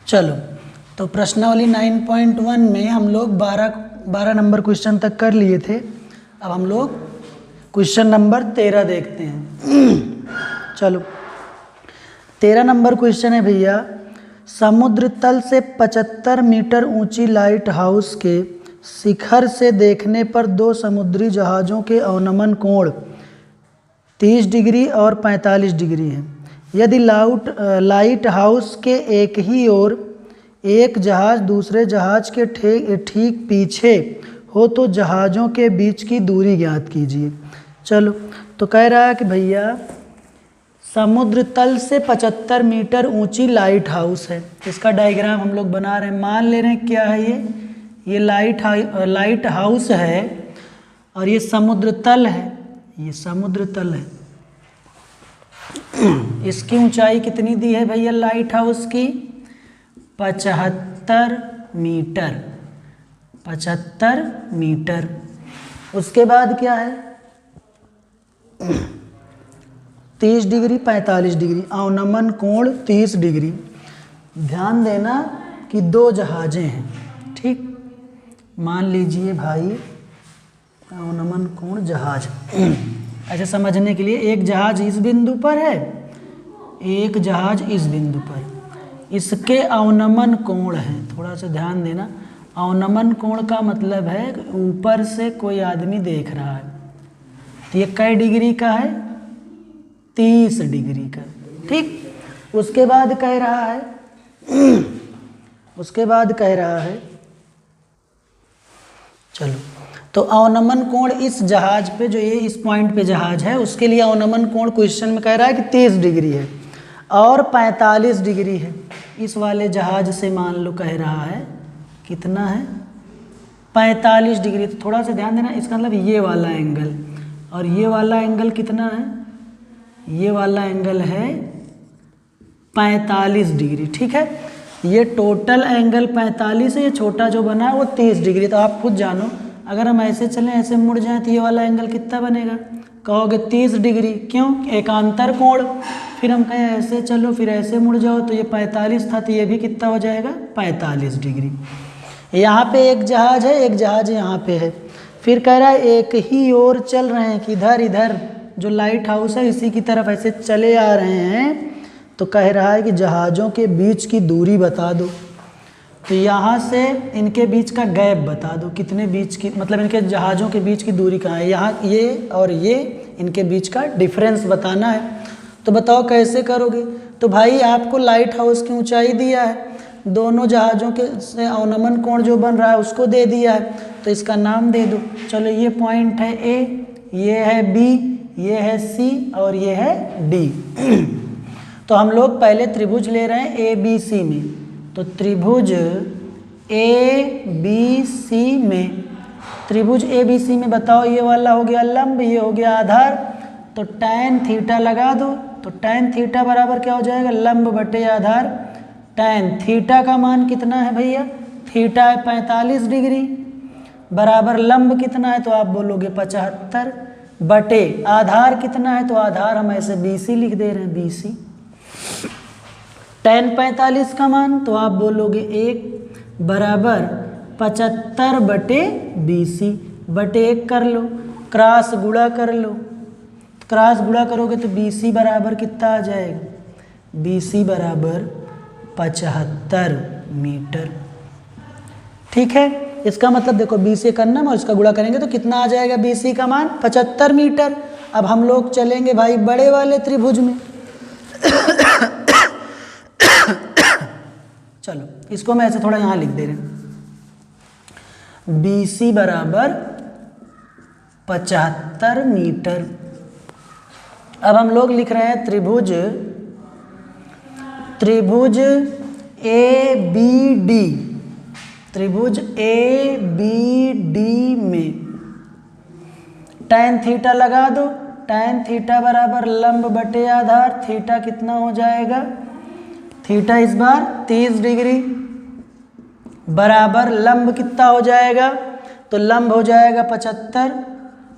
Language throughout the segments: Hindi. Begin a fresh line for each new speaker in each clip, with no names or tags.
चलो, तो प्रश्नावली 9.1 में हम लोग 12 नंबर क्वेश्चन तक कर लिए थे। अब हम लोग क्वेश्चन नंबर 13 देखते हैं। चलो, 13 नंबर क्वेश्चन है भैया, समुद्र तल से 75 मीटर ऊंची लाइट हाउस के शिखर से देखने पर दो समुद्री जहाज़ों के अवनमन कोण 30 डिग्री और 45 डिग्री है। यदि लाइट हाउस के एक ही ओर एक जहाज़ दूसरे जहाज़ के ठीक पीछे हो तो जहाज़ों के बीच की दूरी ज्ञात कीजिए। चलो, तो कह रहा है कि भैया समुद्र तल से 75 मीटर ऊंची लाइट हाउस है। इसका डायग्राम हम लोग बना रहे हैं। मान ले रहे हैं क्या है ये लाइट हाउस है और ये समुद्र तल है, ये समुद्र तल है। इसकी ऊंचाई कितनी दी है भैया लाइट हाउस की? 75 मीटर, 75 मीटर। उसके बाद क्या है 30 डिग्री 45 डिग्री, अवनमन कोण 30 डिग्री। ध्यान देना कि दो जहाज़ें हैं, ठीक। मान लीजिए भाई अवनमन कोण जहाज़, ऐसे समझने के लिए एक जहाज़ इस बिंदु पर है, एक जहाज़ इस बिंदु पर, इसके अवनमन कोण है। थोड़ा सा ध्यान देना, अवनमन कोण का मतलब है ऊपर से कोई आदमी देख रहा है, तो ये कै डिग्री का है? 30 डिग्री का, ठीक। उसके बाद कह रहा है चलो, तो अवनमन कोण इस जहाज पे, जो ये इस पॉइंट पे जहाज है, उसके लिए अवनमन कोण क्वेश्चन में कह रहा है कि 30 डिग्री है और 45 डिग्री है। इस वाले जहाज से मान लो कह रहा है कितना है? 45 डिग्री। तो थोड़ा सा ध्यान देना, इसका मतलब ये वाला एंगल और ये वाला एंगल कितना है? ये वाला एंगल है 45 डिग्री, ठीक है। ये टोटल एंगल 45 है, ये छोटा जो बना है वो 30 डिग्री। तो आप खुद जानो, अगर हम ऐसे चलें, ऐसे मुड़ जाएं, तो ये वाला एंगल कितना बनेगा? कहोगे 30 डिग्री। क्यों? एकांतर कोण। फिर हम कहें ऐसे चलो, फिर ऐसे मुड़ जाओ, तो ये 45 था, तो ये भी कितना हो जाएगा? 45 डिग्री। यहाँ पे एक जहाज है, एक जहाज यहाँ पे है। फिर कह रहा है एक ही ओर चल रहे हैं, कि इधर जो लाइट हाउस है इसी की तरफ ऐसे चले आ रहे हैं। तो कह रहा है कि जहाज़ों के बीच की दूरी बता दो। तो यहाँ से इनके बीच का गैप बता दो, कितने बीच की, मतलब इनके जहाज़ों के बीच की दूरी कहाँ है। यहाँ ये और ये, इनके बीच का डिफरेंस बताना है। तो बताओ कैसे करोगे? तो भाई आपको लाइट हाउस की ऊंचाई दिया है, दोनों जहाज़ों के से अवनमन कोण जो बन रहा है उसको दे दिया है, तो इसका नाम दे दो। चलो, ये पॉइंट है ए, ये है बी, ये है सी और ये है डी। तो हम लोग पहले त्रिभुज ले रहे हैं ए बी सी में। तो त्रिभुज ए बी सी में, त्रिभुज ए बी सी में बताओ, ये वाला हो गया लंब, ये हो गया आधार। तो tan थीटा लगा दो। तो tan थीटा बराबर क्या हो जाएगा? लंब बटे आधार। tan थीटा का मान कितना है भैया? थीटा है 45 डिग्री, बराबर लंब कितना है? तो आप बोलोगे 75, बटे आधार कितना है? तो आधार हम ऐसे BC लिख दे रहे हैं, BC। tan 45 का मान तो आप बोलोगे 1 बराबर 75 बटे BC, बटे 1 कर लो, क्रॉस गुणा कर लो। क्रॉस गुणा करोगे तो BC बराबर कितना आ जाएगा? BC बराबर 75 मीटर, ठीक है। इसका मतलब देखो, BC करना और इसका गुणा करेंगे तो कितना आ जाएगा? BC का मान 75 मीटर। अब हम लोग चलेंगे भाई बड़े वाले त्रिभुज में। चलो, इसको मैं ऐसे थोड़ा यहाँ लिख दे रहे हैं, BC बराबर 75 मीटर। अब हम लोग लिख रहे हैं त्रिभुज ABD, त्रिभुज ABD में tan थीटा लगा दो। tan थीटा बराबर लंब बटे आधार, थीटा कितना हो जाएगा? थीटा इस बार 30 डिग्री, बराबर लंब कितना हो जाएगा? तो लंब हो जाएगा 75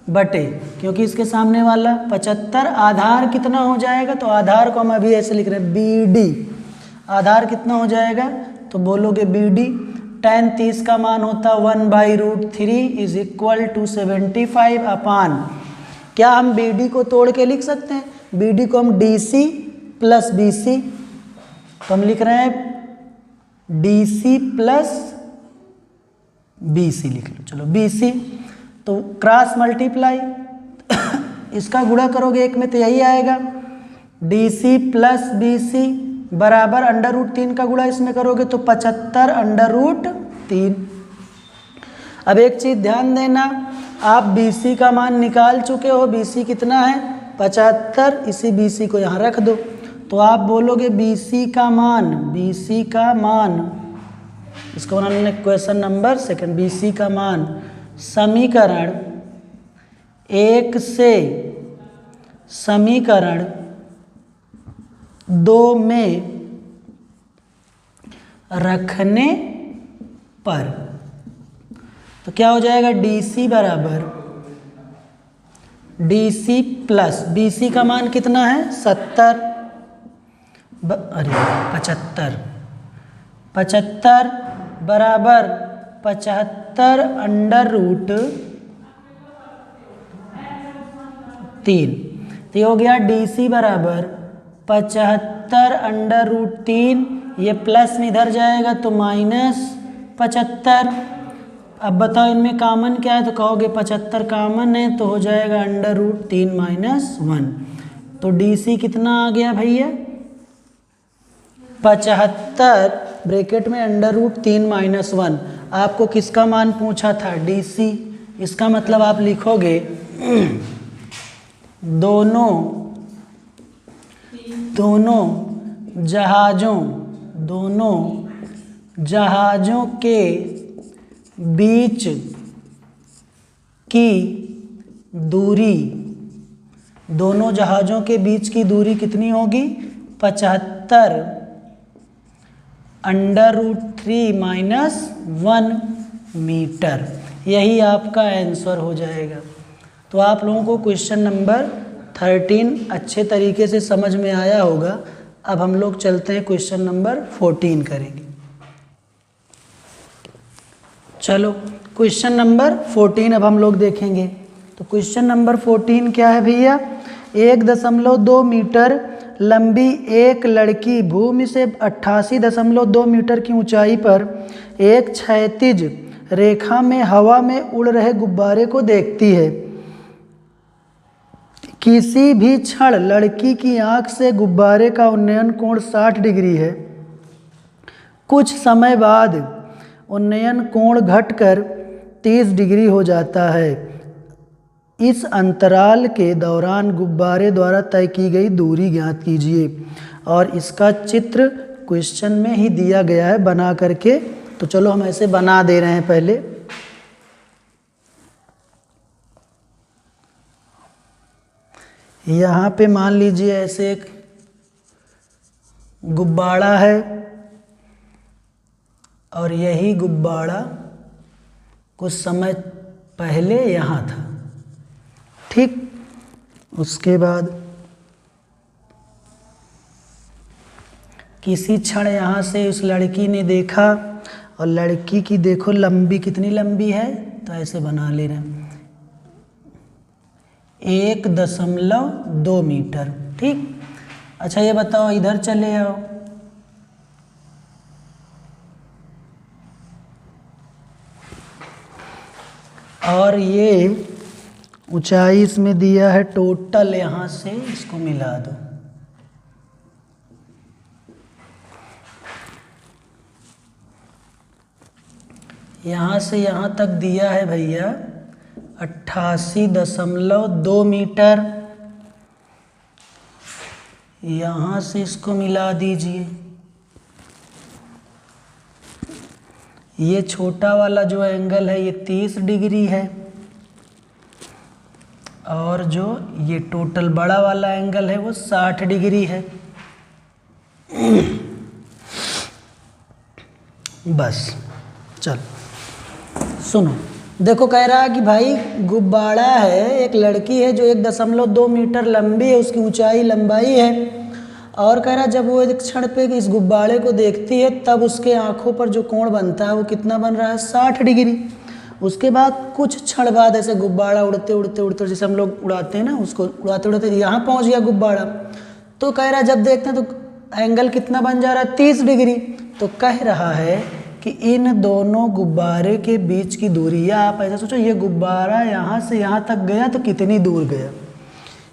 बटे, क्योंकि इसके सामने वाला 75, आधार कितना हो जाएगा? तो आधार को हम अभी ऐसे लिख रहे हैं BD, आधार कितना हो जाएगा? तो बोलोगे BD। tan 30 का मान होता 1/√3 इज इक्वल टू 75 अपान, क्या हम BD को तोड़ के लिख सकते हैं? BD को हम DC प्लस BC, तो हम लिख रहे हैं DC प्लस BC लिख लो, चलो BC, तो क्रॉस मल्टीप्लाई इसका गुणा करोगे एक में तो यही आएगा, DC प्लस BC बराबर √3 का गुणा इसमें करोगे तो 75/√3। अब एक चीज़ ध्यान देना, आप BC का मान निकाल चुके हो, BC कितना है 75, इसी BC को यहाँ रख दो, तो आप बोलोगे BC का मान, इसको बनाने क्वेश्चन नंबर सेकंड, BC का मान समीकरण 1 से समीकरण 2 में रखने पर, तो क्या हो जाएगा DC बराबर DC प्लस BC का मान कितना है 75 बराबर 75/√3, तो ये हो गया DC बराबर 75/√3, ये प्लस में इधर जाएगा तो -75। अब बताओ इनमें कामन क्या है, तो कहोगे 75 कामन है तो हो जाएगा √3 - 1, तो DC कितना आ गया भैया 75 ब्रैकेट में √3 - 1। आपको किसका मान पूछा था DC, इसका मतलब आप लिखोगे दोनों जहाज़ों के बीच की दूरी, दोनों जहाज़ों के बीच की दूरी कितनी होगी 75/√3 - 1 मीटर, यही आपका आंसर हो जाएगा। तो आप लोगों को क्वेश्चन नंबर 13 अच्छे तरीके से समझ में आया होगा। अब हम लोग चलते हैं क्वेश्चन नंबर 14 करेंगे। चलो क्वेश्चन नंबर 14 अब हम लोग देखेंगे। तो क्वेश्चन नंबर 14 क्या है भैया, 1.2 मीटर लंबी एक लड़की भूमि से 88.2 मीटर की ऊंचाई पर एक क्षैतिज रेखा में हवा में उड़ रहे गुब्बारे को देखती है। किसी भी क्षण लड़की की आंख से गुब्बारे का उन्नयन कोण 60 डिग्री है। कुछ समय बाद उन्नयन कोण घटकर 30 डिग्री हो जाता है। इस अंतराल के दौरान गुब्बारे द्वारा तय की गई दूरी ज्ञात कीजिए, और इसका चित्र क्वेश्चन में ही दिया गया है बना करके। तो चलो हम ऐसे बना दे रहे हैं पहले। यहाँ पे मान लीजिए ऐसे एक गुब्बारा है और यही गुब्बारा कुछ समय पहले यहाँ था, ठीक। उसके बाद किसी क्षण यहाँ से उस लड़की ने देखा, और लड़की की देखो लंबी कितनी लंबी है, तो ऐसे बना ले रहे हैं 1.2 मीटर, ठीक। अच्छा ये बताओ इधर चले आओ, और ये ऊंचाई इसमें दिया है टोटल, यहाँ से इसको मिला दो। यहाँ से यहाँ तक दिया है भैया 88.2 मीटर, यहाँ से इसको मिला दीजिए। ये छोटा वाला जो एंगल है ये 30 डिग्री है, और जो ये टोटल बड़ा वाला एंगल है वो 60 डिग्री है। बस चल सुनो, देखो कह रहा है कि भाई गुब्बारा है, एक लड़की है जो 1.2 मीटर लंबी है, उसकी ऊंचाई लंबाई है, और कह रहा जब वो एक क्षण पे इस गुब्बारे को देखती है तब उसके आँखों पर जो कोण बनता है वो कितना बन रहा है, 60 डिग्री। उसके बाद कुछ क्षण बाद ऐसे गुब्बारा उड़ते उड़ते उड़ते, जैसे हम लोग उड़ाते हैं ना, उसको उड़ाते उड़ाते यहाँ पहुँच गया गुब्बारा। तो कह रहा जब देखते हैं तो एंगल कितना बन जा रहा है, 30 डिग्री। तो कह रहा है कि इन दोनों गुब्बारे के बीच की दूरी, या आप ऐसा सोचो ये गुब्बारा यहाँ से यहाँ तक गया तो कितनी दूर गया,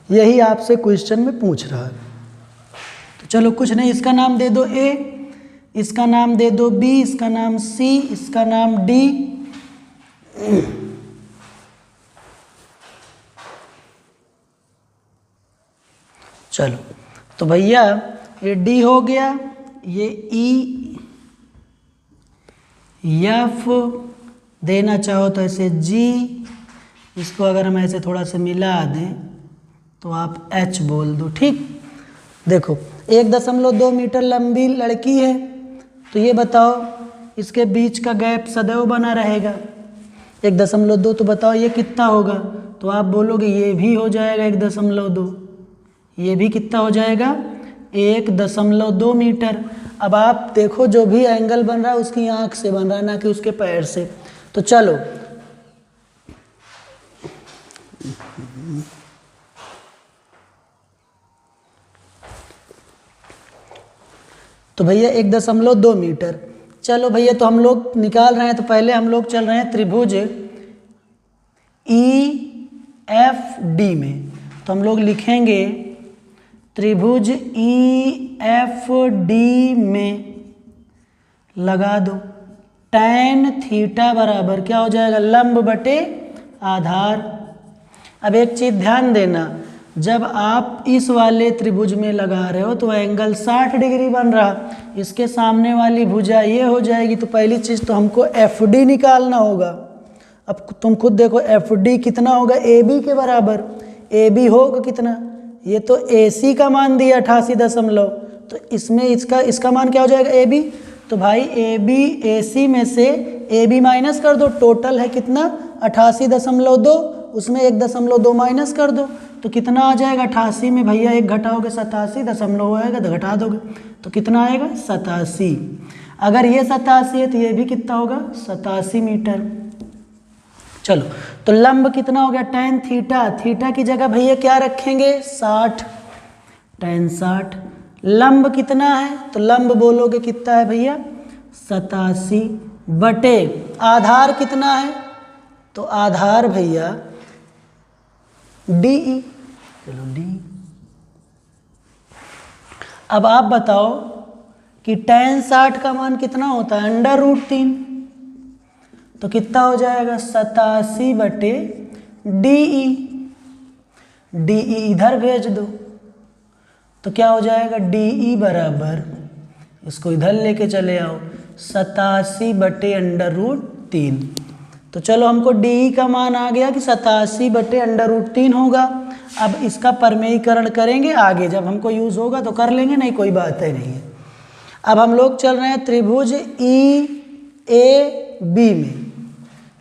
यही आपसे क्वेश्चन में पूछ रहा है। तो चलो कुछ नहीं, इसका नाम दे दो ए, इसका नाम दे दो बी, इसका नाम सी, इसका नाम डी। चलो तो भैया ये डी हो गया, ये ई, एफ देना चाहो तो ऐसे जी, इसको अगर हम ऐसे थोड़ा सा मिला दें तो आप एच बोल दो। ठीक, देखो 1.2 मीटर लंबी लड़की है, तो ये बताओ इसके बीच का गैप सदैव बना रहेगा 1.2, तो बताओ ये कितना होगा। तो आप बोलोगे ये भी हो जाएगा 1.2, ये भी कितना हो जाएगा 1.2 मीटर। अब आप देखो जो भी एंगल बन रहा है उसकी आंख से बन रहा है, ना कि उसके पैर से। तो चलो तो भैया 1.2 मीटर। चलो भैया तो हम लोग निकाल रहे हैं, तो पहले हम लोग चल रहे हैं त्रिभुज ई एफ डी में। तो हम लोग लिखेंगे त्रिभुज ई एफ डी में लगा दो tan थीटा बराबर क्या हो जाएगा, लंब बटे आधार। अब एक चीज़ ध्यान देना, जब आप इस वाले त्रिभुज में लगा रहे हो तो एंगल 60 डिग्री बन रहा, इसके सामने वाली भुजा ये हो जाएगी। तो पहली चीज़ तो हमको एफ डी निकालना होगा। अब तुम खुद देखो एफ डी कितना होगा, ए बी के बराबर। ए बी होगा कितना, ये तो ए सी का मान दिया 88., तो इसमें इसका मान क्या हो जाएगा, ए बी। तो भाई ए बी ए सी में से ए बी माइनस कर दो, टोटल है कितना 88.2, उसमें 1.2 माइनस कर दो तो कितना आ जाएगा 88 में भैया 1 घटाओगे 87 आएगा, तो घटा दोगे तो कितना आएगा 87। अगर ये 87 है तो ये भी कितना होगा 87 मीटर। चलो तो लंब कितना हो गया tan थीटा, थीटा की जगह भैया क्या रखेंगे 60, tan 60। लंब कितना है, तो लंब बोलोगे कितना है भैया 87 बटे आधार कितना है, तो आधार भैया डी ई। चलो डी। अब आप बताओ कि tan 60 का मान कितना होता है, √3, तो कितना हो जाएगा 87 बटे डी ई। डी ई इधर भेज दो तो क्या हो जाएगा डी ई बराबर, इसको इधर लेके चले आओ 87 बटे √3। तो चलो हमको डी ई का मान आ गया कि 87 बटे √3 होगा। अब इसका परमेयीकरण करेंगे आगे, जब हमको यूज़ होगा तो कर लेंगे, नहीं कोई बात है नहीं है। अब हम लोग चल रहे हैं त्रिभुज ई ए बी में।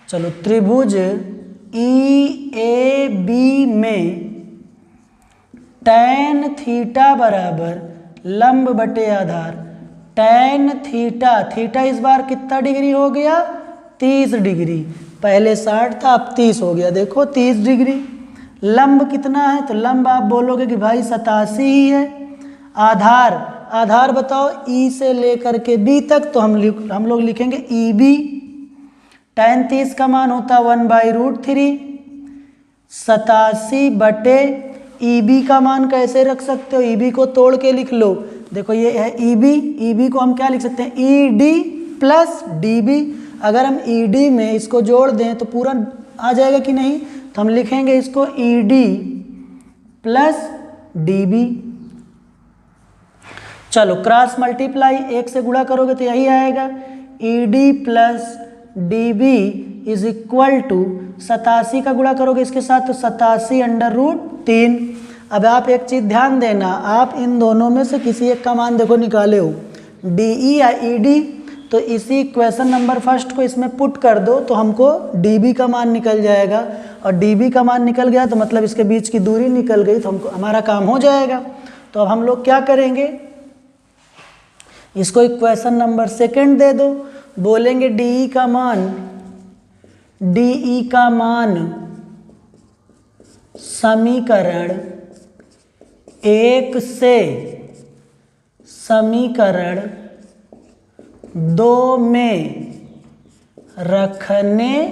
चलो त्रिभुज ई ए बी में tan थीटा बराबर लंब बटे आधार, tan थीटा, थीटा इस बार कितना डिग्री हो गया 30 डिग्री, पहले 60 था अब 30 हो गया, देखो 30 डिग्री। लंब कितना है, तो लंब आप बोलोगे कि भाई 87 ही है। आधार, आधार बताओ ई से लेकर के बी तक, तो हम लोग लिखेंगे ई बी। tan 30 का मान होता 1/√3, 87 बटे ई बी का मान कैसे रख सकते हो, ई बी को तोड़ के लिख लो। देखो ये है ई बी, ई बी को हम क्या लिख सकते हैं E D plus D B. अगर हम ई डी में इसको जोड़ दें तो पूरा आ जाएगा कि नहीं, तो हम लिखेंगे इसको E D plus D B. चलो क्रॉस मल्टीप्लाई, 1 से गुणा करोगे तो यही आएगा, E D plus D B is equal to 87 का गुणा करोगे इसके साथ तो 87/√3। अब आप एक चीज़ ध्यान देना, आप इन दोनों में से किसी एक का मान देखो निकाले हो, डी ई या ई डी, तो इसी क्वेश्चन नंबर फर्स्ट को इसमें पुट कर दो तो हमको डी बी का मान निकल जाएगा, और डी बी का मान निकल गया तो मतलब इसके बीच की दूरी निकल गई, तो हमको हमारा काम हो जाएगा। तो अब हम लोग क्या करेंगे, इसको इक्वेशन नंबर सेकंड दे दो, बोलेंगे डी का मान समीकरण 1 से समीकरण 2 में रखने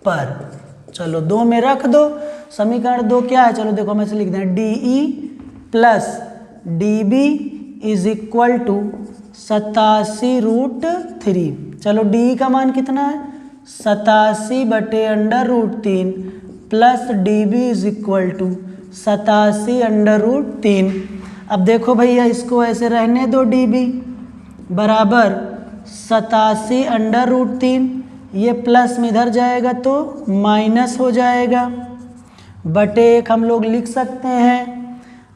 पर, चलो 2 में रख दो, समीकरण 2 क्या है, चलो देखो हम ऐसे लिख दें, D E plus D B is equal to 87√3। चलो डी का मान कितना है 87/√3 plus D B is equal to 87√3। अब देखो भैया इसको ऐसे रहने दो, डी बी बराबर 87√3, ये प्लस में इधर जाएगा तो माइनस हो जाएगा, बटे 1 हम लोग लिख सकते हैं।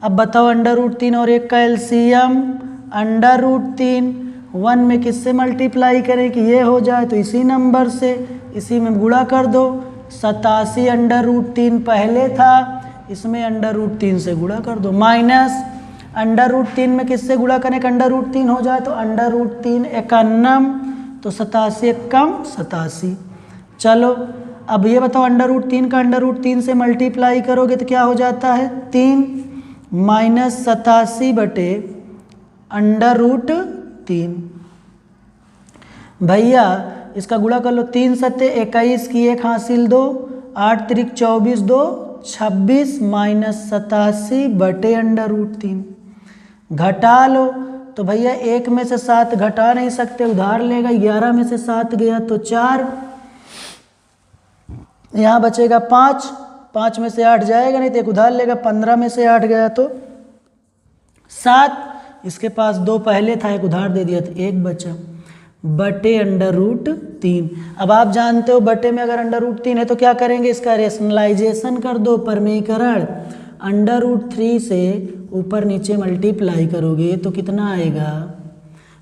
अब बताओ √3 और 1 का एलसीएम √3, 1 में किससे मल्टीप्लाई करें कि ये हो जाए, तो इसी नंबर से, इसी में गुणा कर दो। 87√3 पहले था, इसमें √3 से गुणा कर दो, माइनस √3 में किससे गुणा करें कि √3 हो जाए, तो √3 51, तो 87 एक कम 87। चलो अब ये बताओ √3 का √3 से मल्टीप्लाई करोगे तो क्या हो जाता है 3 माइनस 87/√3। भैया इसका गुणा कर लो, 3 सत्ते 21 की 1 हासिल 2, 8 त्रिक 24 2 26 माइनस 87/√3। घटा लो तो भैया 1 में से 7 घटा नहीं सकते, उधार लेगा, 11 में से 7 गया तो 4, यहाँ बचेगा 5, 5 में से 8 जाएगा नहीं तो एक उधार लेगा, 15 में से 8 गया तो 7, इसके पास 2 पहले था, एक उधार दे दिया तो 1 बचा, बटे √3। अब आप जानते हो बटे में अगर √3 है तो क्या करेंगे, इसका रेशनलाइजेशन कर दो, परमीकरण, √3 से ऊपर नीचे मल्टीप्लाई करोगे तो कितना आएगा,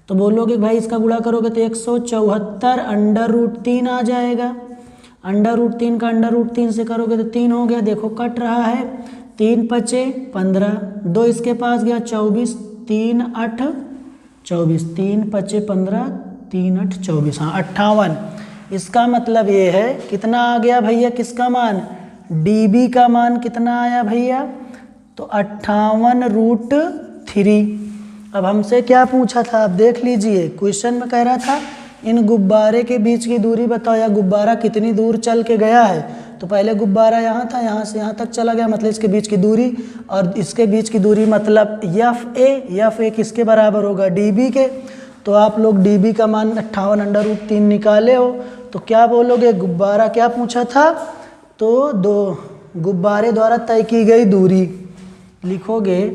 तो बोलोगे भाई इसका गुणा करोगे तो 174 √3 आ जाएगा, √3 का √3 से करोगे तो 3 हो गया, देखो कट रहा है, 3 पचे 15, 2 इसके पास गया 24, 3 8 24, 3 पचे 15, 3 8 24, हाँ 58। इसका मतलब ये है कितना आ गया भैया, किसका मान, dB का मान कितना आया भैया, तो 58√3। अब हमसे क्या पूछा था, आप देख लीजिए क्वेश्चन में कह रहा था इन गुब्बारे के बीच की दूरी बताओ, या गुब्बारा कितनी दूर चल के गया है, तो पहले गुब्बारा यहाँ था, यहाँ से यहाँ तक चला गया, मतलब इसके बीच की दूरी, और इसके बीच की दूरी मतलब FA किसके बराबर होगा, dB के। तो आप लोग dB का मान 58√3 निकाले हो तो क्या बोलोगे, गुब्बारा क्या पूछा था, तो 2 गुब्बारे द्वारा तय की गई दूरी, लिखोगे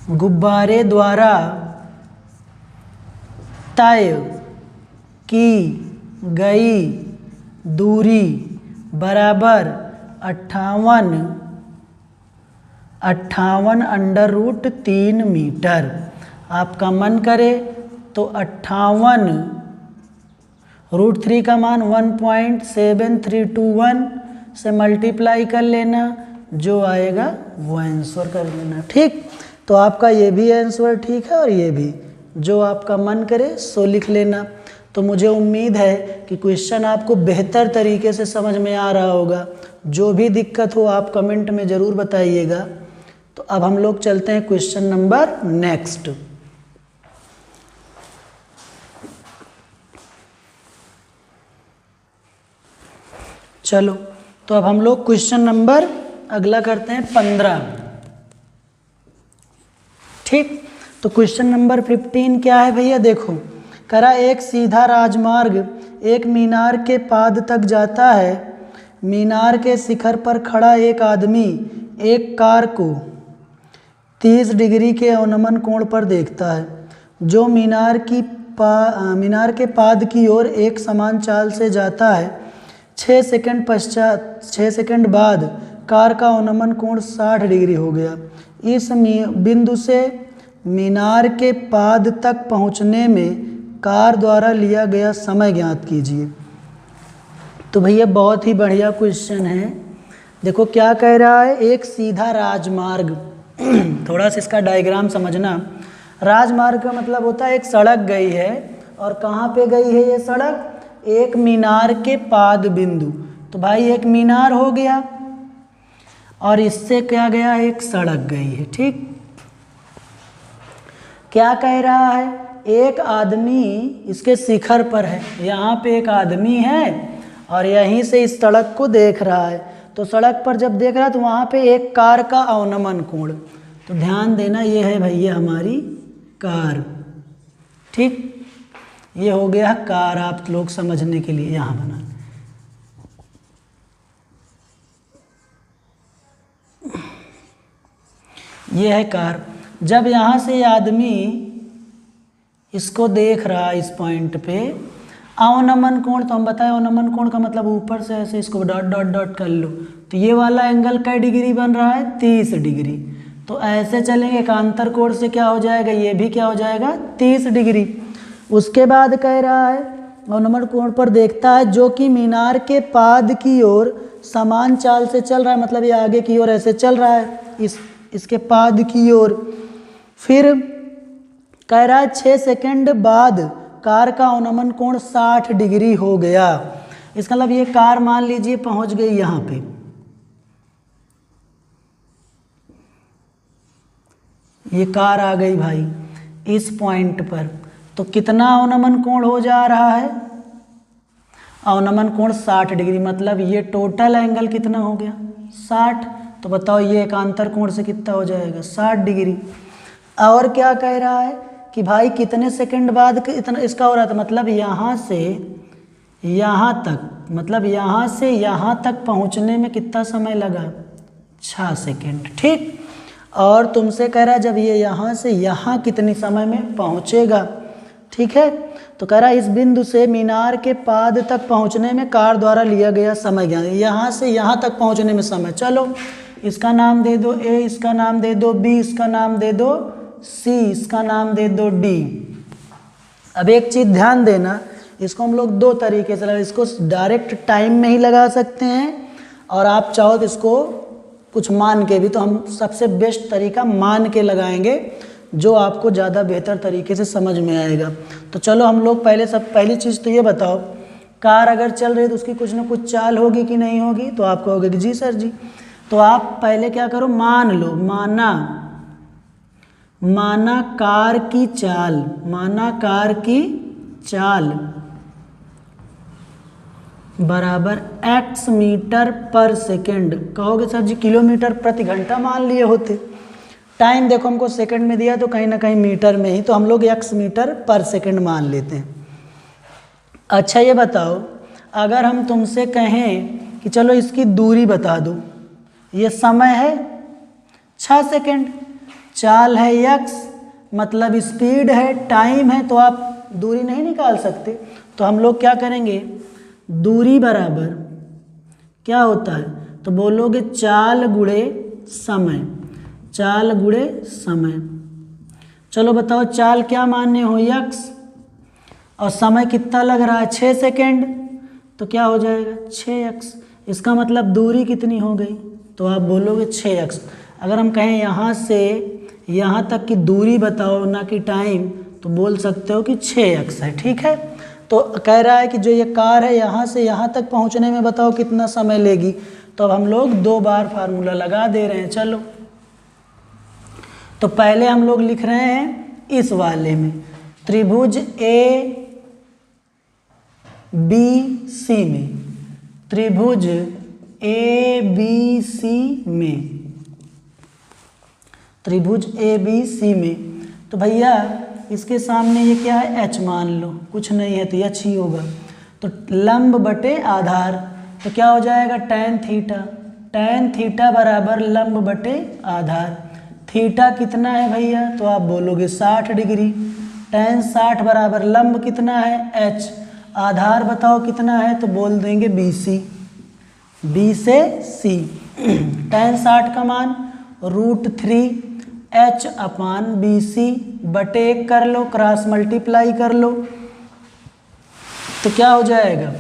गुब्बारे द्वारा तय की गई दूरी बराबर 58√3 मीटर। आपका मन करे तो 58√3 का मान 1.7321 से मल्टीप्लाई कर लेना, जो आएगा वो आंसर कर लेना, ठीक। तो आपका ये भी आंसर ठीक है और ये भी, जो आपका मन करे सो लिख लेना। तो मुझे उम्मीद है कि क्वेश्चन आपको बेहतर तरीके से समझ में आ रहा होगा, जो भी दिक्कत हो आप कमेंट में ज़रूर बताइएगा। तो अब हम लोग चलते हैं क्वेश्चन नंबर नेक्स्ट। चलो तो अब हम लोग क्वेश्चन नंबर अगला करते हैं 15, ठीक। तो क्वेश्चन नंबर 15 क्या है भैया, देखो करा, एक सीधा राजमार्ग एक मीनार के पाद तक जाता है, मीनार के शिखर पर खड़ा एक आदमी एक कार को 30 डिग्री के अवनमन कोण पर देखता है, जो मीनार के पाद की ओर एक समान चाल से जाता है। 6 सेकंड बाद कार का अवनमन कोण 60 डिग्री हो गया। इस बिंदु से मीनार के पाद तक पहुंचने में कार द्वारा लिया गया समय ज्ञात कीजिए। तो भैया बहुत ही बढ़िया क्वेश्चन है। देखो क्या कह रहा है, एक सीधा राजमार्ग थोड़ा सा इसका डायग्राम समझना। राजमार्ग का मतलब होता है एक सड़क गई है, और कहाँ पे गई है ये सड़क, एक मीनार के पाद बिंदु। तो भाई एक मीनार हो गया और इससे क्या गया, एक सड़क गई है। ठीक, क्या कह रहा है, एक आदमी इसके शिखर पर है, यहाँ पे एक आदमी है और यहीं से इस सड़क को देख रहा है। तो सड़क पर जब देख रहा है तो वहाँ पे एक कार का अवनमन कोण, तो ध्यान देना ये है भैया हमारी कार। ठीक, ये हो गया कार, आप लोग समझने के लिए यहाँ बना। ये है कार। जब यहाँ से आदमी इसको देख रहा है इस पॉइंट पे, अवनमन कोण, तो हम बताएं अवनमन कोण का मतलब ऊपर से ऐसे इसको डॉट डॉट डॉट कर लो, तो ये वाला एंगल का डिग्री बन रहा है 30 डिग्री। तो ऐसे चलेंगे एकांतर कोण से क्या हो जाएगा, ये भी क्या हो जाएगा 30 डिग्री। उसके बाद कह रहा है अवनमन कोण पर देखता है जो कि मीनार के पाद की ओर समान चाल से चल रहा है, मतलब ये आगे की ओर ऐसे चल रहा है, इसके पाद की ओर। फिर कह रहा है 6 सेकंड बाद कार का अवनमन कोण 60 डिग्री हो गया। इसका मतलब ये कार मान लीजिए पहुंच गई यहाँ पे, ये कार आ गई भाई इस पॉइंट पर, तो कितना अवनमन कोण हो जा रहा है, अवनमन कोण 60 डिग्री, मतलब ये टोटल एंगल कितना हो गया 60। तो बताओ ये एकांतर कोण से कितना हो जाएगा 60 डिग्री। और क्या कह रहा है कि भाई कितने सेकंड बाद इतना इसका हो रहा था, मतलब यहाँ से यहाँ तक, मतलब यहाँ से यहाँ तक पहुँचने में कितना समय लगा 6 सेकंड। ठीक, और तुमसे कह रहा है जब ये यहाँ से यहाँ कितने समय में पहुँचेगा। ठीक है, तो कह रहा है इस बिंदु से मीनार के पाद तक पहुँचने में कार द्वारा लिया गया समय ज्ञात, यहाँ से यहाँ तक पहुँचने में समय। चलो इसका नाम दे दो ए, इसका नाम दे दो बी, इसका नाम दे दो सी, इसका नाम दे दो डी। अब एक चीज़ ध्यान देना, इसको हम लोग दो तरीके से इसको डायरेक्ट टाइम में ही लगा सकते हैं, और आप चाहो तो इसको कुछ मान के भी, तो हम सबसे बेस्ट तरीका मान के लगाएंगे जो आपको ज़्यादा बेहतर तरीके से समझ में आएगा। तो चलो हम लोग पहली चीज़ तो ये बताओ, कार अगर चल रही है तो उसकी कुछ ना कुछ चाल होगी कि नहीं होगी, तो आप कहोगे कि जी सर जी। तो आप पहले क्या करो, मान लो, माना कार की चाल, माना कार की चाल बराबर x मीटर पर सेकंड। कहोगे सर जी किलोमीटर प्रति घंटा मान लिए होते, टाइम देखो हमको सेकंड में दिया तो कहीं ना कहीं मीटर में ही, तो हम लोग x मीटर पर सेकंड मान लेते हैं। अच्छा ये बताओ, अगर हम तुमसे कहें कि चलो इसकी दूरी बता दो, ये समय है 6 सेकंड, चाल है x, मतलब स्पीड है, टाइम है, तो आप दूरी नहीं निकाल सकते। तो हम लोग क्या करेंगे, दूरी बराबर क्या होता है, तो बोलोगे चाल गुणे समय, चाल गुणे समय। चलो बताओ चाल क्या मान्य हो x, और समय कितना लग रहा है 6 सेकंड, तो क्या हो जाएगा 6x। इसका मतलब दूरी कितनी हो गई, तो आप बोलोगे 6x। अगर हम कहें यहाँ से यहाँ तक की दूरी बताओ ना कि टाइम, तो बोल सकते हो कि 6x है। ठीक है, तो कह रहा है कि जो ये कार है यहाँ से यहाँ तक पहुँचने में बताओ कितना समय लेगी, तो अब हम लोग 2 बार फार्मूला लगा दे रहे हैं। चलो तो पहले हम लोग लिख रहे हैं इस वाले में, त्रिभुज ए बी सी में, त्रिभुज ए बी सी में, त्रिभुज ए बी सी में। तो भैया इसके सामने ये क्या है h मान लो, कुछ नहीं है तो h ही होगा। तो लंब बटे आधार, तो क्या हो जाएगा tan थीटा, tan थीटा बराबर लंब बटे आधार। थीटा कितना है भैया, तो आप बोलोगे 60 डिग्री। tan 60 बराबर लंब कितना है h, आधार बताओ कितना है, तो बोल देंगे BC, B से C। tan 60 का मान √3 h/BC बटे 1 कर लो, क्रॉस मल्टीप्लाई कर लो, तो क्या हो जाएगा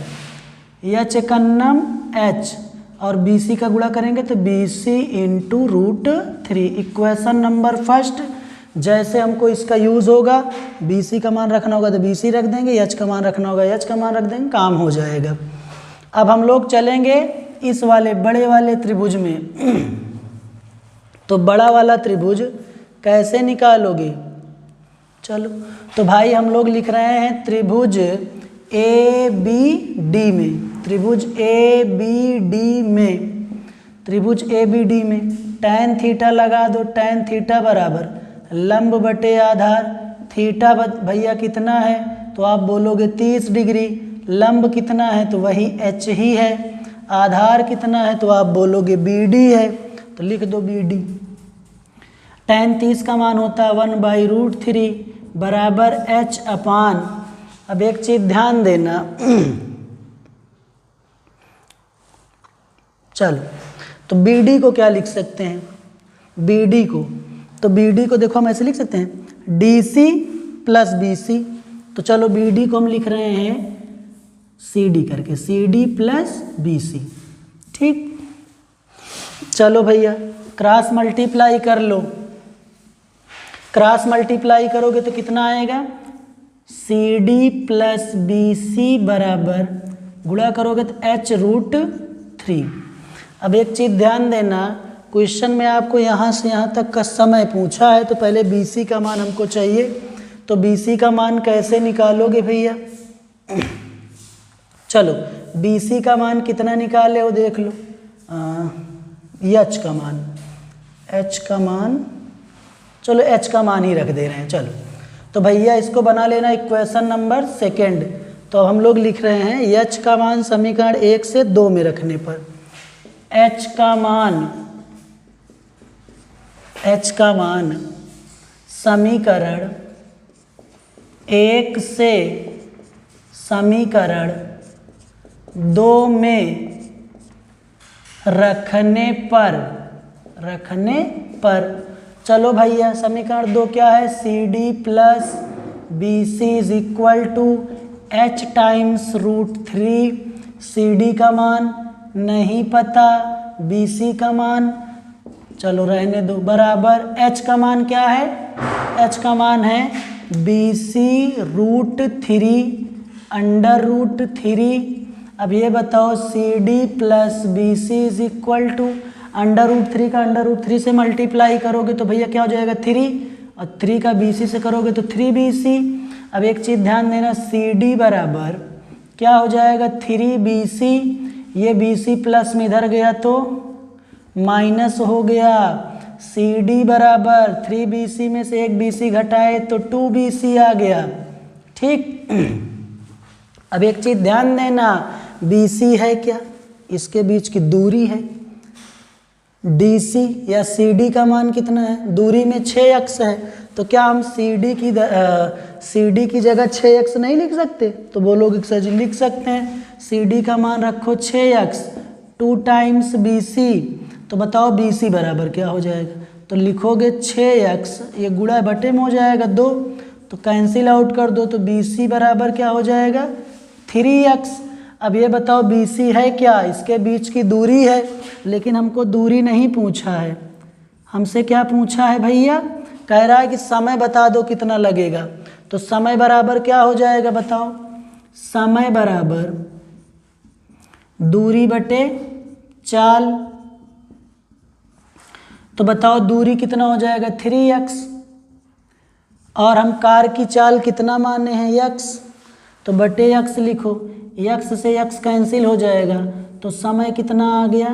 h एकन्नम h और BC का गुणा करेंगे तो BC into √3। Equation number first, जैसे हमको इसका यूज़ होगा, BC का मान रखना होगा तो BC रख देंगे, H का मान रखना होगा H का मान रख देंगे, काम हो जाएगा। अब हम लोग चलेंगे इस वाले बड़े वाले त्रिभुज में। तो बड़ा वाला त्रिभुज कैसे निकालोगे? चलो, तो भाई हम लोग लिख रहे हैं त्रिभुज ABD में, त्रिभुज ABD में, त्रिभुज ABD में tan थीटा लगा दो। tan थीटा बराबर लंब बटे आधार। थीटा भैया कितना है? तो आप बोलोगे 30 डिग्री। लंब कितना है? तो वही H ही है। आधार कितना है? तो आप बोलोगे BD है, तो लिख दो BD। tan 30 का मान होता है 1/√3 बराबर H अपान। अब एक चीज़ ध्यान देना, चलो, तो BD को क्या लिख सकते हैं? BD को देखो हम ऐसे लिख सकते हैं DC प्लस BC। तो चलो BD को हम लिख रहे हैं CD करके, CD प्लस BC। ठीक, चलो भैया क्रॉस मल्टीप्लाई कर लो। क्रॉस मल्टीप्लाई करोगे तो कितना आएगा? CD प्लस BC बराबर, गुणा करोगे तो H√3। अब एक चीज़ ध्यान देना, क्वेश्चन में आपको यहाँ से यहाँ तक का समय पूछा है, तो पहले BC का मान हमको चाहिए। तो BC का मान कैसे निकालोगे भैया? चलो BC का मान कितना निकाले हो देख लो। H का मान, H का मान, चलो H का मान ही रख दे रहे हैं। चलो, तो भैया इसको बना लेना इक्वेशन नंबर सेकेंड। तो हम लोग लिख रहे हैं H का मान समीकरण 1 से 2 में रखने पर, H का मान समीकरण 1 से समीकरण 2 में रखने पर चलो भैया समीकरण 2 क्या है? CD plus BC is equal to H times √3। CD का मान नहीं पता, BC का मान चलो रहने दो, बराबर H का मान क्या है? H का मान है BC √3 √3। अब ये बताओ CD plus BC is equal to √3 का √3 से मल्टीप्लाई करोगे तो भैया क्या हो जाएगा? 3, और 3 का BC से करोगे तो 3BC। अब एक चीज़ ध्यान देना, CD बराबर क्या हो जाएगा? 3BC। ये BC प्लस में इधर गया तो माइनस हो गया। CD बराबर 3BC में से एक BC घटाए तो 2BC आ गया। ठीक, अब एक चीज़ ध्यान देना, BC है क्या? इसके बीच की दूरी है। DC या CD का मान कितना है? दूरी में 6x है, तो क्या हम CD की जगह 6x नहीं लिख सकते? तो बोलोगे सर जी लिख सकते हैं। CD का मान रखो 6x, 2 टाइम्स BC। तो बताओ BC बराबर क्या हो जाएगा? तो लिखोगे 6x, ये गुणा बटे में हो जाएगा 2, तो कैंसिल आउट कर दो, तो BC बराबर क्या हो जाएगा? 3x। अब ये बताओ BC है क्या? इसके बीच की दूरी है, लेकिन हमको दूरी नहीं पूछा है। हमसे क्या पूछा है भैया? कह रहा है कि समय बता दो कितना लगेगा। तो समय बराबर क्या हो जाएगा बताओ? समय बराबर दूरी बटे चाल। तो बताओ दूरी कितना हो जाएगा? 3x। और हम कार की चाल कितना माने हैं? x। तो बटे x लिखो, x से x कैंसिल हो जाएगा, तो समय कितना आ गया?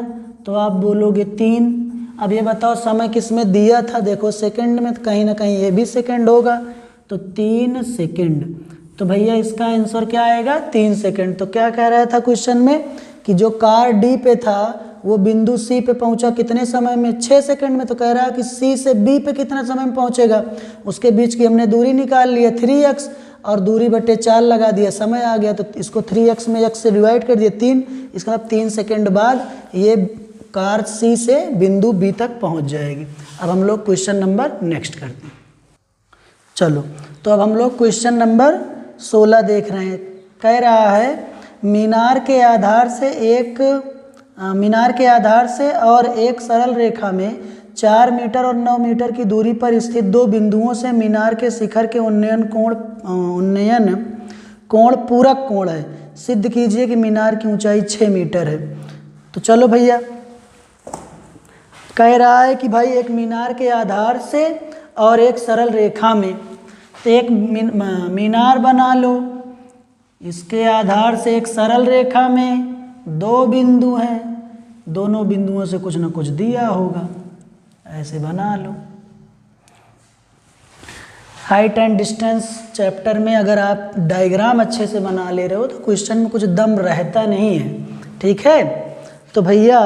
तो आप बोलोगे 3। अब ये बताओ समय किस में दिया था? देखो सेकंड में, तो कहीं ना कहीं ये भी सेकंड होगा, तो 3 सेकंड। तो भैया इसका आंसर क्या आएगा? 3 सेकंड। तो क्या कह रहा था क्वेश्चन में कि जो कार D पे था वो बिंदु C पे पहुंचा कितने समय में? 6 सेकंड में। तो कह रहा है कि C से B पे कितना समय में पहुंचेगा? उसके बीच की हमने दूरी निकाल लिया 3x, और दूरी बटे 4 लगा दिया, समय आ गया। तो इसको 3x में x से डिवाइड कर दिया 3, इसका मतलब 3 सेकंड बाद ये कार C से बिंदु B तक पहुंच जाएगी। अब हम लोग क्वेश्चन नंबर नेक्स्ट करते हैं। चलो, तो अब हम लोग क्वेश्चन नंबर 16 देख रहे हैं। कह रहा है मीनार के आधार से एक मीनार के आधार से और एक सरल रेखा में 4 मीटर और 9 मीटर की दूरी पर स्थित दो बिंदुओं से मीनार के शिखर के उन्नयन कोण पूरक कोण है। सिद्ध कीजिए कि मीनार की ऊंचाई 6 मीटर है। तो चलो भैया, कह रहा है कि भाई एक मीनार के आधार से और एक सरल रेखा में, तो एक मीनार बना लो, इसके आधार से एक सरल रेखा में दो बिंदु हैं, दोनों बिंदुओं से कुछ ना कुछ दिया होगा, ऐसे बना लो। हाइट एंड डिस्टेंस चैप्टर में अगर आप डायग्राम अच्छे से बना ले रहे हो तो क्वेश्चन में कुछ दम रहता नहीं है, ठीक है। तो भैया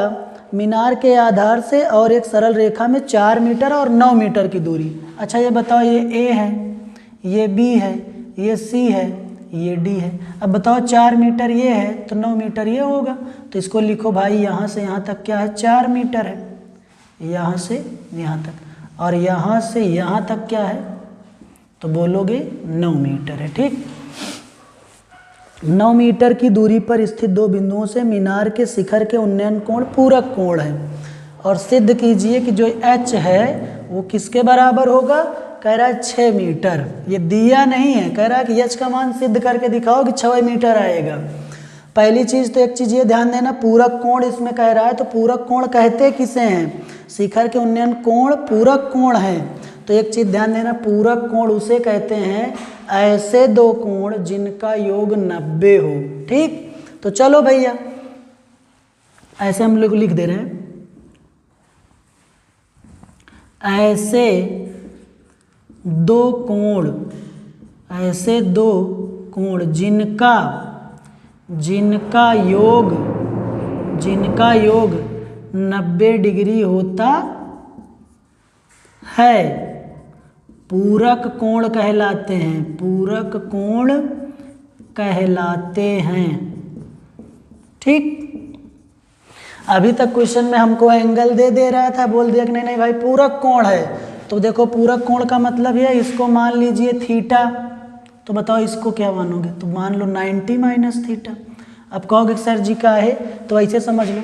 मीनार के आधार से और एक सरल रेखा में 4 मीटर और 9 मीटर की दूरी। अच्छा ये बताओ, ये ए है, ये बी है, ये सी है, ये डी है। अब बताओ 4 मीटर ये है तो 9 मीटर ये होगा, तो इसको लिखो भाई यहाँ से यहाँ तक क्या है, 4 मीटर है, यहाँ से यहाँ तक, और यहाँ से यहाँ तक क्या है, तो बोलोगे 9 मीटर है, ठीक। 9 मीटर की दूरी पर स्थित दो बिंदुओं से मीनार के शिखर के उन्नयन कोण पूरक कोण है, और सिद्ध कीजिए कि जो h है वो किसके बराबर होगा। कह रहा है 6 मीटर, ये दिया नहीं है, कह रहा है कि h का मान सिद्ध करके दिखाओ कि 6 मीटर आएगा। पहली चीज़ तो एक चीज़ ये ध्यान देना, पूरक कोण इसमें कह रहा है, तो पूरक कोण कहते किसे हैं, शिखर के उन्नयन कोण पूरक कोण है। तो एक चीज़ ध्यान देना, पूरक कोण उसे कहते हैं ऐसे दो कोण जिनका योग 90 हो, ठीक। तो चलो भैया ऐसे हम लोग लिख दे रहे हैं, ऐसे दो कोण, ऐसे दो कोण जिनका योग 90 डिग्री होता है, पूरक कोण कहलाते हैं, पूरक कोण कहलाते हैं, ठीक। अभी तक क्वेश्चन में हमको एंगल दे रहा था, बोल दिया कि नहीं नहीं भाई पूरक कोण है। तो देखो पूरक कोण का मतलब है, इसको मान लीजिए थीटा, तो बताओ इसको क्या मानोगे, तो मान लो 90 माइनस थीटा। अब कहोगे सर जी का है, तो ऐसे समझ लो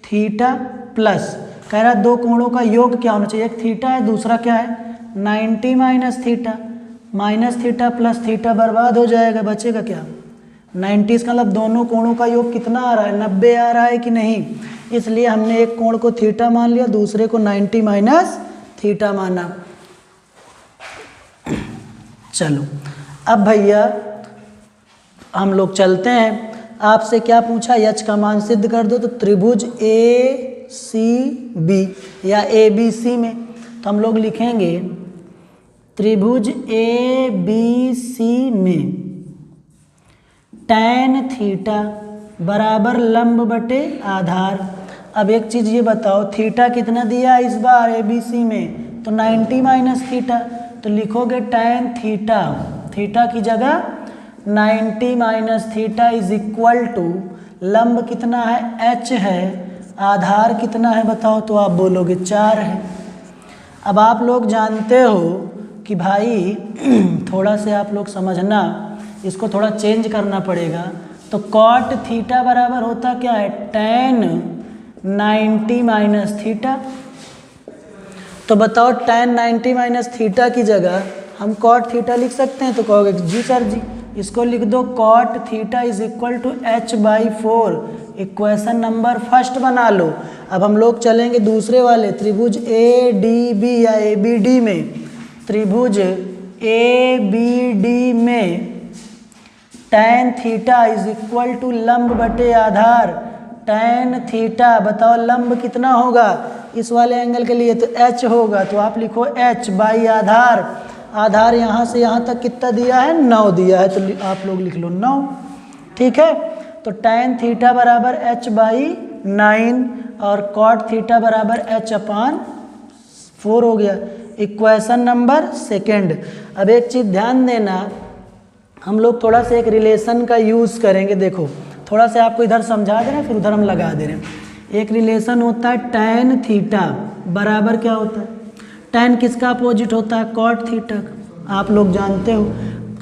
थीटा प्लस, कह रहा दो कोणों का योग क्या होना चाहिए, एक थीटा है दूसरा क्या है 90 माइनस थीटा प्लस थीटा बर्बाद हो जाएगा, बचेगा क्या 90। इसका मतलब दोनों कोणों का योग कितना आ रहा है, 90 आ रहा है कि नहीं। इसलिए हमने एक कोण को थीटा मान लिया, दूसरे को 90 माइनस थीटा माना। चलो अब भैया हम लोग चलते हैं, आपसे क्या पूछा, एच का मान सिद्ध कर दो। तो त्रिभुज ए सी बी या ए बी सी में, तो हम लोग लिखेंगे त्रिभुज ए बी सी में tan थीटा बराबर लंब बटे आधार। अब एक चीज़ ये बताओ, थीटा कितना दिया इस बार ए बी सी में, तो 90 माइनस थीटा, तो लिखोगे tan थीटा, थीटा की जगह 90 minus theta is equal to लंब कितना है h है, आधार कितना है बताओ, तो आप बोलोगे 4 है। अब आप लोग जानते हो कि भाई थोड़ा से आप लोग समझना, इसको थोड़ा चेंज करना पड़ेगा। तो कॉट थीटा बराबर होता क्या है, tan 90 माइनस थीटा। तो बताओ tan 90 माइनस थीटा की जगह हम कॉट थीटा लिख सकते हैं, तो कहोगे जी सर जी, इसको लिख दो cot theta is equal to h/4। Equation number first बना लो। अब हम लोग चलेंगे दूसरे वाले त्रिभुज ए डी बी या ए बी डी में। त्रिभुज ए बी डी में tan theta is equal to लंब बटे आधार। tan थीटा बताओ लंब कितना होगा इस वाले एंगल के लिए, तो h होगा, तो आप लिखो h/ आधार। आधार यहाँ से यहाँ तक कितना दिया है, 9 दिया है, तो आप लोग लिख लो 9, ठीक है। तो tan थीटा बराबर h/9 और cot थीटा बराबर h/4 हो गया। Equation number second. अब एक चीज़ ध्यान देना, हम लोग थोड़ा सा एक रिलेशन का यूज़ करेंगे। देखो थोड़ा सा आपको इधर समझा दे रहे हैं, फिर उधर हम लगा दे रहे हैं। एक रिलेशन होता है tan थीटा बराबर क्या होता है, tan किसका अपोजिट होता है, cot थीटा का। आप लोग जानते हो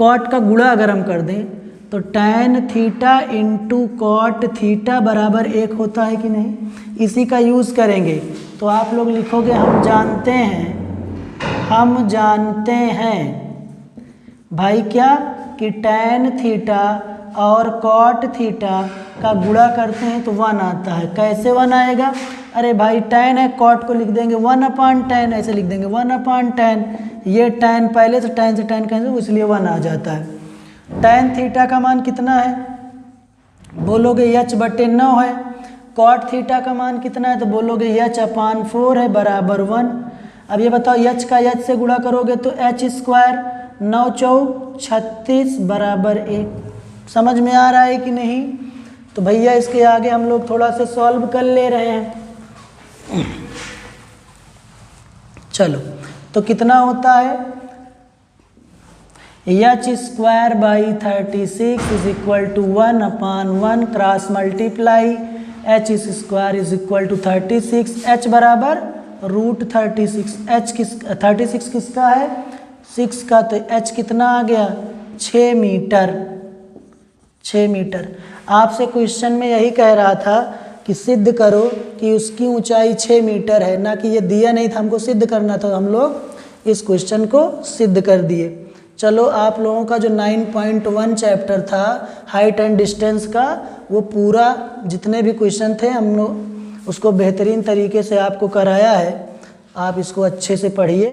cot का गुणा अगर हम कर दें तो tan theta into cot theta बराबर 1 होता है कि नहीं, इसी का यूज़ करेंगे। तो आप लोग लिखोगे हम जानते हैं भाई क्या कि tan थीटा और कॉट थीटा का गुणा करते हैं तो 1 आता है। कैसे 1 आएगा, अरे भाई tan है, कॉट को लिख देंगे 1/tan, ऐसे लिख देंगे 1/tan, ये tan पहले से tan कैंसिल, इसलिए 1 आ जाता है। tan थीटा का मान कितना है, बोलोगे h/9 है। कॉट थीटा का मान कितना है, तो बोलोगे h/4 है बराबर 1। अब ये बताओ h का h से गुणा करोगे तो h², 9 चौक 36 बराबर 1। समझ में आ रहा है कि नहीं। तो भैया इसके आगे हम लोग थोड़ा सा सॉल्व कर ले रहे हैं। चलो तो कितना होता है, h²/36 is equal to 1/1 cross multiply h² is equal to 36, h बराबर √36। h 36 किसका है, 6 का, तो h कितना आ गया 6 मीटर। आपसे क्वेश्चन में यही कह रहा था कि सिद्ध करो कि उसकी ऊंचाई 6 मीटर है, ना कि ये दिया नहीं था, हमको सिद्ध करना था। हम लोग इस क्वेश्चन को सिद्ध कर दिए। चलो आप लोगों का जो 9.1 चैप्टर था हाइट एंड डिस्टेंस का, वो पूरा जितने भी क्वेश्चन थे हम लोग उसको बेहतरीन तरीके से आपको कराया है। आप इसको अच्छे से पढ़िए।